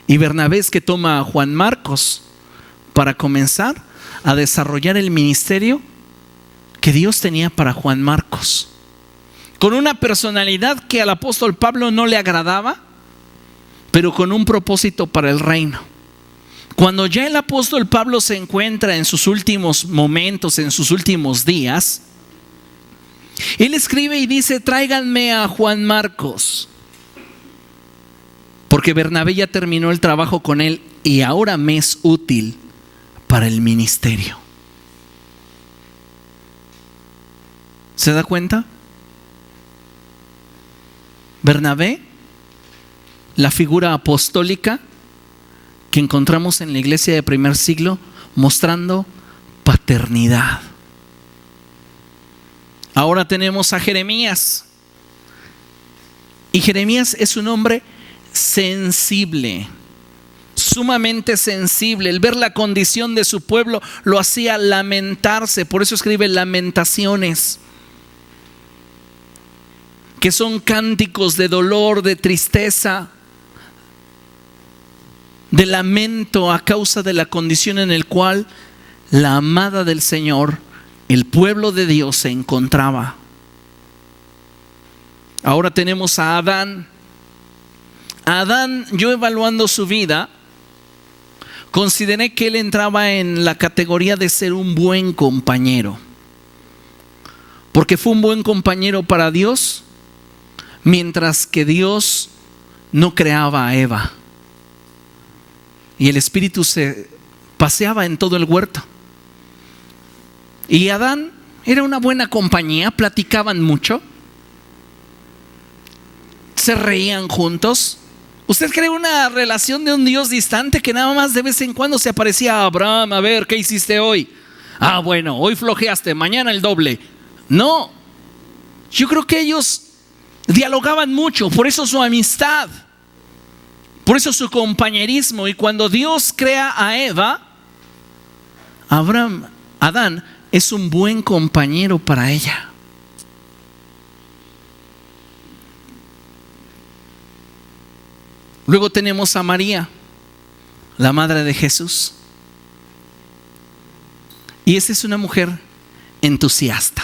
Y Bernabé es que toma a Juan Marcos para comenzar a desarrollar el ministerio que Dios tenía para Juan Marcos, con una personalidad que al apóstol Pablo no le agradaba, pero con un propósito para el reino. Cuando ya el apóstol Pablo se encuentra en sus últimos momentos, en sus últimos días, él escribe y dice: tráiganme a Juan Marcos, porque Bernabé ya terminó el trabajo con él y ahora me es útil para el ministerio. ¿Se da cuenta? Bernabé, la figura apostólica que encontramos en la iglesia del primer siglo, mostrando paternidad. Ahora tenemos a Jeremías. Y Jeremías es un hombre sensible, sumamente sensible. El ver la condición de su pueblo lo hacía lamentarse. Por eso escribe Lamentaciones, que son cánticos de dolor, de tristeza, de lamento a causa de la condición en la cual la amada del Señor, el pueblo de Dios, se encontraba. Ahora tenemos a Adán. Adán, yo evaluando su vida, consideré que él entraba en la categoría de ser un buen compañero, porque fue un buen compañero para Dios, mientras que Dios no creaba a Eva y el espíritu se paseaba en todo el huerto. Y Adán era una buena compañía, platicaban mucho, se reían juntos. ¿Usted cree una relación de un Dios distante que nada más de vez en cuando se aparecía a Abraham? A ver, ¿qué hiciste hoy? Ah, bueno, hoy flojeaste, mañana el doble. No, yo creo que ellos dialogaban mucho, por eso su amistad, por eso su compañerismo. Y cuando Dios crea a Eva, Adán es un buen compañero para ella. Luego tenemos a María, la madre de Jesús. Y esa es una mujer entusiasta,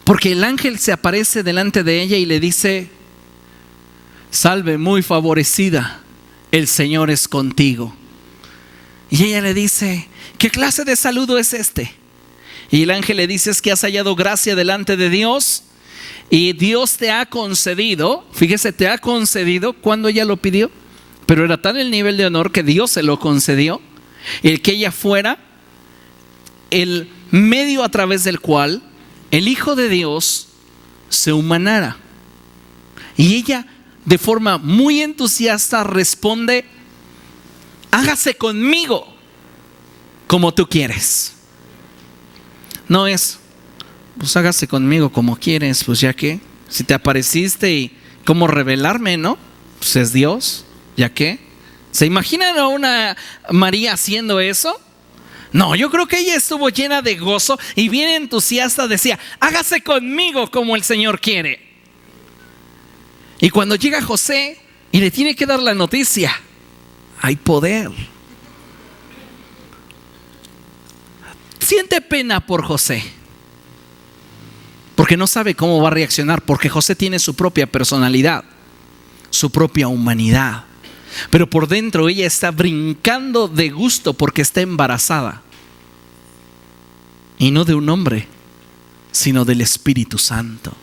porque el ángel se aparece delante de ella y le dice: salve, muy favorecida, el Señor es contigo. Y ella le dice: ¿qué clase de saludo es este? Y el ángel le dice: es que has hallado gracia delante de Dios, y Dios te ha concedido, fíjese, te ha concedido cuando ella lo pidió, pero era tal el nivel de honor que Dios se lo concedió, el que ella fuera el medio a través del cual el Hijo de Dios se humanara. Y ella, de forma muy entusiasta, responde: hágase conmigo como tú quieres. No es: pues hágase conmigo como quieres, pues ya que, si te apareciste y cómo revelarme, ¿no? Pues es Dios, ya que. ¿Se imaginan a una María haciendo eso? No, yo creo que ella estuvo llena de gozo y bien entusiasta, decía: hágase conmigo como el Señor quiere. Y cuando llega José y le tiene que dar la noticia, hay poder. Siente pena por José, porque no sabe cómo va a reaccionar, porque José tiene su propia personalidad, su propia humanidad. Pero por dentro ella está brincando de gusto porque está embarazada. Y no de un hombre, sino del Espíritu Santo.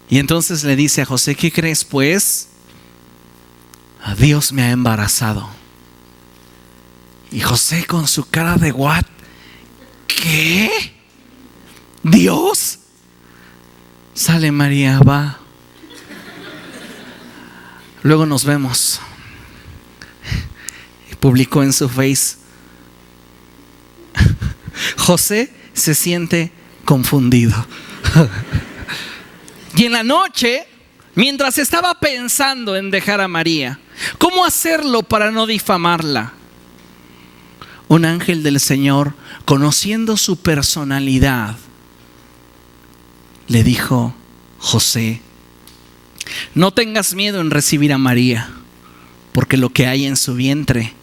Y entonces le dice a José: ¿qué crees pues? A Dios me ha embarazado. Y José con su cara de what? ¿Qué? ¿Dios? Sale María, va. Luego nos vemos. Y publicó en su Face. José se siente confundido. Y en la noche, mientras estaba pensando en dejar a María, ¿cómo hacerlo para no difamarla? Un ángel del Señor, conociendo su personalidad, le dijo: José, no tengas miedo en recibir a María, porque lo que hay en su vientre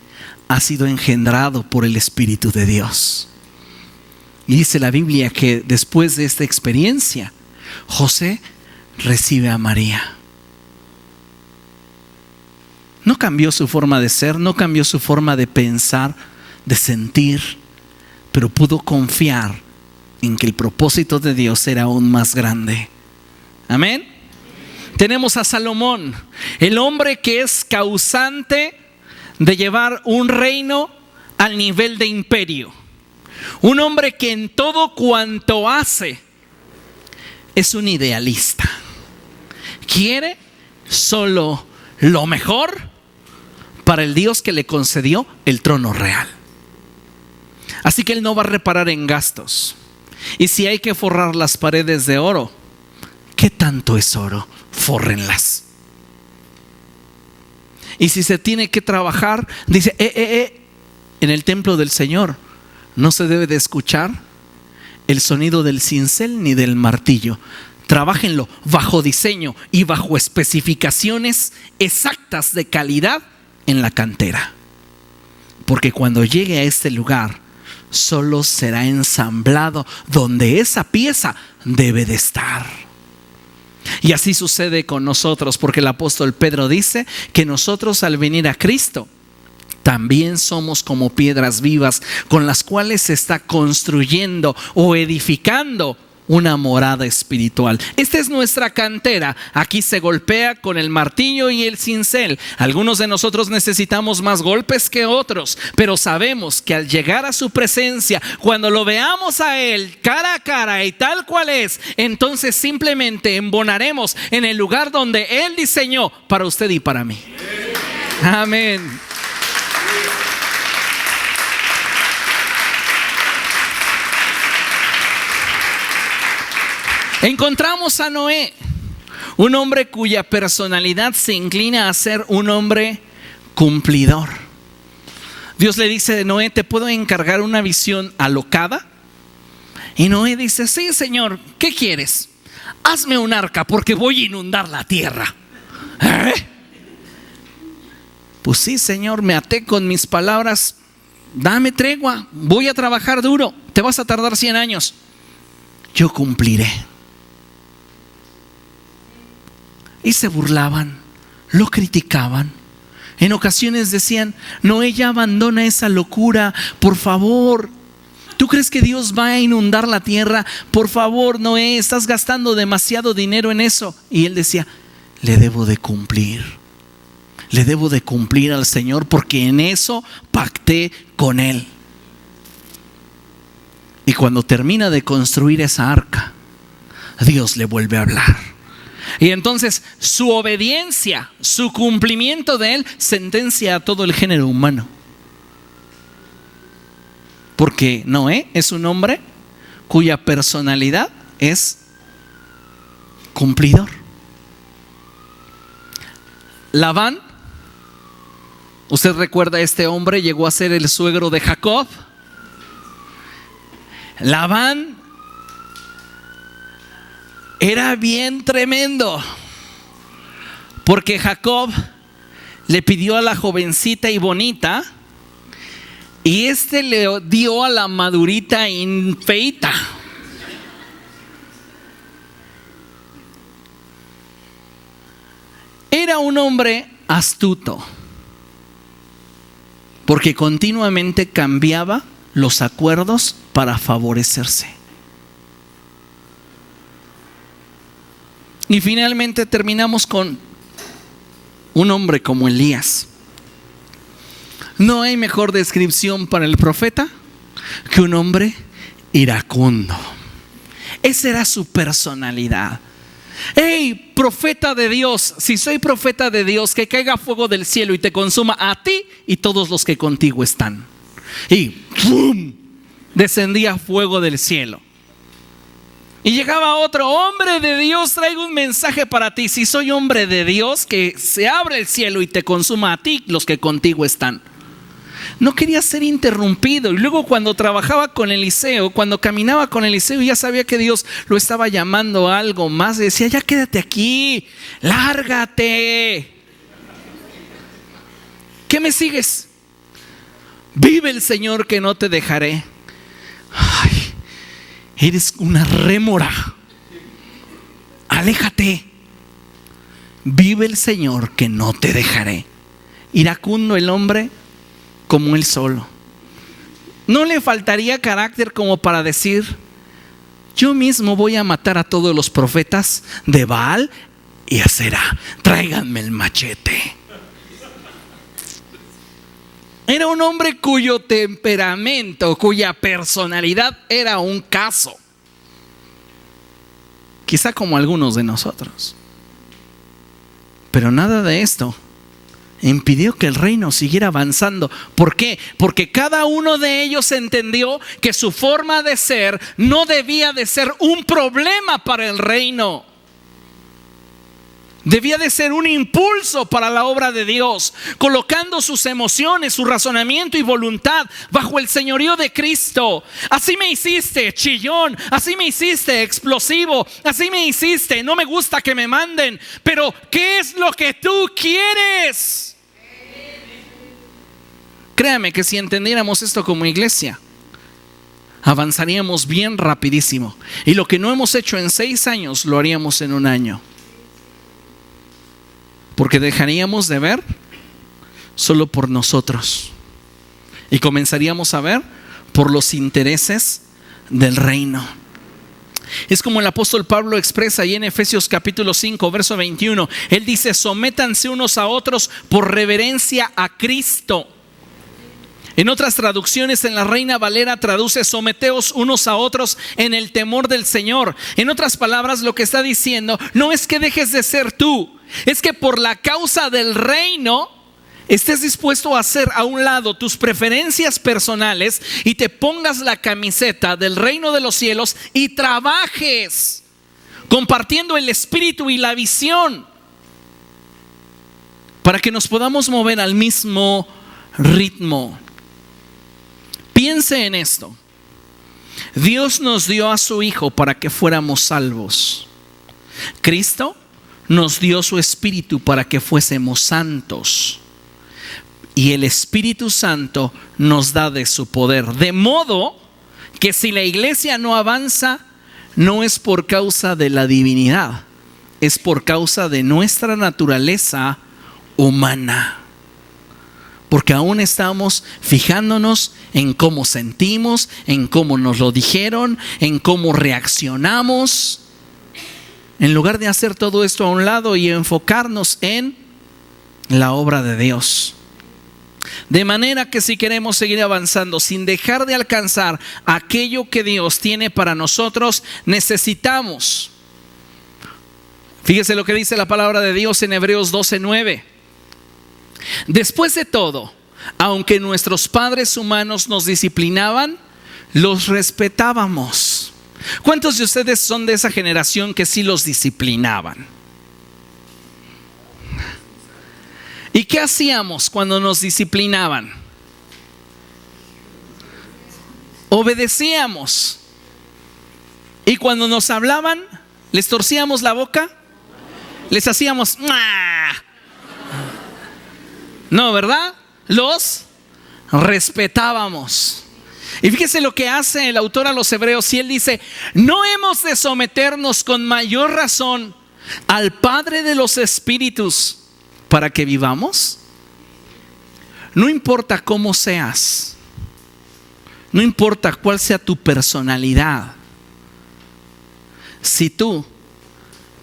ha sido engendrado por el Espíritu de Dios. Y dice la Biblia que después de esta experiencia, José recibe a María. No cambió su forma de ser, no cambió su forma de pensar, de sentir, pero pudo confiar en que el propósito de Dios era aún más grande. Amén. Tenemos a Salomón, el hombre que es causante de llevar un reino al nivel de imperio. Un hombre que en todo cuanto hace es un idealista. Quiere solo lo mejor para el Dios que le concedió el trono real. Así que él no va a reparar en gastos. Y si hay que forrar las paredes de oro, ¿qué tanto es oro? Fórrenlas. Y si se tiene que trabajar, dice, en el templo del Señor no se debe de escuchar el sonido del cincel ni del martillo. Trabájenlo bajo diseño y bajo especificaciones exactas de calidad en la cantera. Porque cuando llegue a este lugar, solo será ensamblado donde esa pieza debe de estar. Y así sucede con nosotros, porque el apóstol Pedro dice que nosotros al venir a Cristo también somos como piedras vivas con las cuales se está construyendo o edificando una morada espiritual. Esta es nuestra cantera. Aquí se golpea con el martillo y el cincel. Algunos de nosotros necesitamos más golpes que otros, pero sabemos que al llegar a su presencia, cuando lo veamos a Él cara a cara y tal cual es, entonces simplemente embonaremos en el lugar donde Él diseñó para usted y para mí. Amén. Encontramos a Noé, un hombre cuya personalidad se inclina a ser un hombre cumplidor. Dios le dice a Noé: ¿te puedo encargar una visión alocada? Y Noé dice: sí, Señor, ¿qué quieres? Hazme un arca porque voy a inundar la tierra. Pues sí, Señor, me até con mis palabras. Dame tregua, voy a trabajar duro. Te vas a tardar 100 años. Yo cumpliré. Y se burlaban, lo criticaban. En ocasiones decían: Noé, ya abandona esa locura, por favor. ¿Tú crees que Dios va a inundar la tierra? Por favor, Noé, estás gastando demasiado dinero en eso. Y él decía: le debo de cumplir. Le debo de cumplir al Señor porque en eso pacté con Él. Y cuando termina de construir esa arca, Dios le vuelve a hablar. Y entonces su obediencia, su cumplimiento de Él sentencia a todo el género humano. Porque Noé es un hombre cuya personalidad es cumplidor. Labán, usted recuerda, este hombre llegó a ser el suegro de Jacob. Labán era bien tremendo, porque Jacob le pidió a la jovencita y bonita, y este le dio a la madurita infeita. Era un hombre astuto, porque continuamente cambiaba los acuerdos para favorecerse. Y finalmente terminamos con un hombre como Elías. No hay mejor descripción para el profeta que un hombre iracundo. Esa era su personalidad. Hey, profeta de Dios, si soy profeta de Dios, que caiga fuego del cielo y te consuma a ti y todos los que contigo están. Y ¡pum!, descendía fuego del cielo. Y llegaba otro: hombre de Dios, traigo un mensaje para ti. Si soy hombre de Dios, que se abre el cielo y te consuma a ti los que contigo están. No quería ser interrumpido. Y luego cuando trabajaba con Eliseo, cuando caminaba con Eliseo, ya sabía que Dios lo estaba llamando a algo más. Decía: ya quédate aquí, lárgate. ¿Qué me sigues? Vive el Señor que no te dejaré. Ay, eres una rémora. Aléjate. Vive el Señor que no te dejaré. Iracundo el hombre como él solo. No le faltaría carácter como para decir: yo mismo voy a matar a todos los profetas de Baal y Aserá. Tráiganme el machete. Era un hombre cuyo temperamento, cuya personalidad era un caso. Quizá como algunos de nosotros. Pero nada de esto impidió que el reino siguiera avanzando. ¿Por qué? Porque cada uno de ellos entendió que su forma de ser no debía de ser un problema para el reino. Debía de ser un impulso para la obra de Dios, colocando sus emociones, su razonamiento y voluntad bajo el señorío de Cristo. Así me hiciste, chillón. Así me hiciste, explosivo. Así me hiciste, no me gusta que me manden. Pero ¿qué es lo que tú quieres? Créame que si entendiéramos esto como iglesia, avanzaríamos bien rapidísimo. Y lo que no hemos hecho en 6 años, lo haríamos en 1 año. Porque dejaríamos de ver solo por nosotros y comenzaríamos a ver por los intereses del reino. Es como el apóstol Pablo expresa ahí en Efesios capítulo 5 verso 21. Él dice: sométanse unos a otros por reverencia a Cristo. En otras traducciones, en la Reina Valera traduce: someteos unos a otros en el temor del Señor. En otras palabras, lo que está diciendo no es que dejes de ser tú, es que por la causa del reino estés dispuesto a hacer a un lado tus preferencias personales y te pongas la camiseta del reino de los cielos y trabajes compartiendo el espíritu y la visión para que nos podamos mover al mismo ritmo. Piense en esto: Dios nos dio a su Hijo para que fuéramos salvos. Cristo nos dio su Espíritu para que fuésemos santos. Y el Espíritu Santo nos da de su poder. De modo que si la iglesia no avanza, no es por causa de la divinidad, es por causa de nuestra naturaleza humana. Porque aún estamos fijándonos en cómo sentimos, en cómo nos lo dijeron, en cómo reaccionamos, en lugar de hacer todo esto a un lado y enfocarnos en la obra de Dios. De manera que si queremos seguir avanzando sin dejar de alcanzar aquello que Dios tiene para nosotros, necesitamos. Fíjese lo que dice la palabra de Dios en Hebreos 12:9. Después de todo, aunque nuestros padres humanos nos disciplinaban, los respetábamos. ¿Cuántos de ustedes son de esa generación que sí los disciplinaban? ¿Y qué hacíamos cuando nos disciplinaban? Obedecíamos. Y cuando nos hablaban, les torcíamos la boca, les hacíamos ¡ah! No, ¿verdad? Los respetábamos. Y fíjese lo que hace el autor a los Hebreos, y él dice: no hemos de someternos con mayor razón al Padre de los Espíritus, para que vivamos. No importa cómo seas, no importa cuál sea tu personalidad, si tú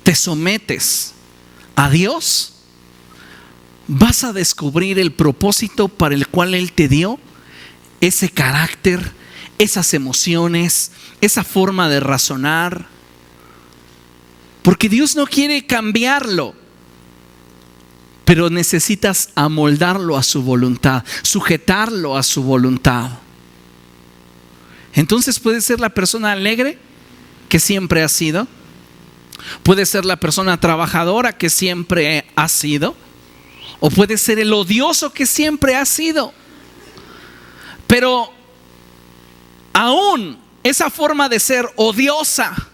te sometes a Dios, vas a descubrir el propósito para el cual Él te dio ese carácter, esas emociones, esa forma de razonar. Porque Dios no quiere cambiarlo, pero necesitas amoldarlo a su voluntad, sujetarlo a su voluntad. Entonces puede ser la persona alegre que siempre ha sido, puede ser la persona trabajadora que siempre ha sido, o puede ser el odioso que siempre ha sido. Pero aún esa forma de ser odiosa,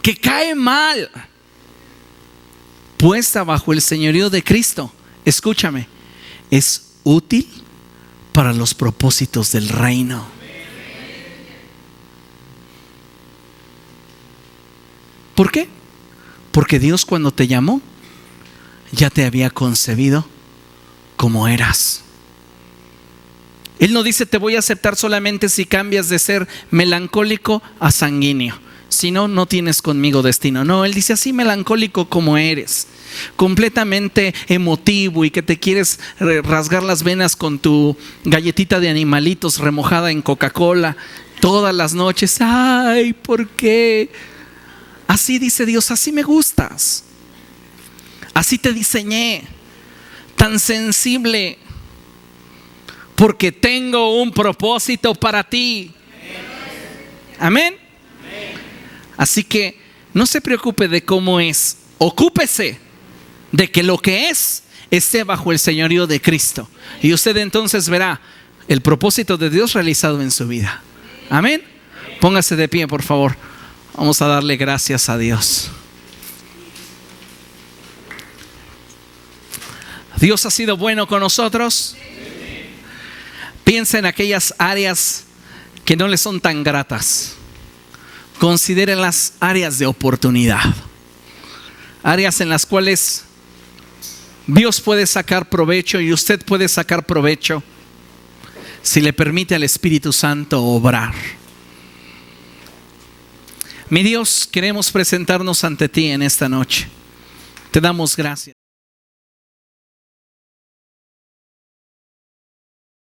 que cae mal, puesta bajo el señorío de Cristo, escúchame, es útil para los propósitos del reino. ¿Por qué? Porque Dios, cuando te llamó, ya te había concebido como eras. Él no dice: te voy a aceptar solamente si cambias de ser melancólico a sanguíneo, si no, no tienes conmigo destino. No, Él dice: así melancólico como eres, completamente emotivo y que te quieres rasgar las venas con tu galletita de animalitos remojada en Coca-Cola todas las noches. Ay, ¿por qué? Así dice Dios: así me gustas, así te diseñé, tan sensible, porque tengo un propósito para ti. Amén. Así que no se preocupe de cómo es, ocúpese de que lo que es esté bajo el señorío de Cristo, y usted entonces verá el propósito de Dios realizado en su vida. Amén. Póngase de pie, por favor. Vamos a darle gracias a Dios. Dios ha sido bueno con nosotros. Piensa en aquellas áreas que no le son tan gratas. Considere las áreas de oportunidad, áreas en las cuales Dios puede sacar provecho y usted puede sacar provecho si le permite al Espíritu Santo obrar. Mi Dios, queremos presentarnos ante ti en esta noche. Te damos gracias.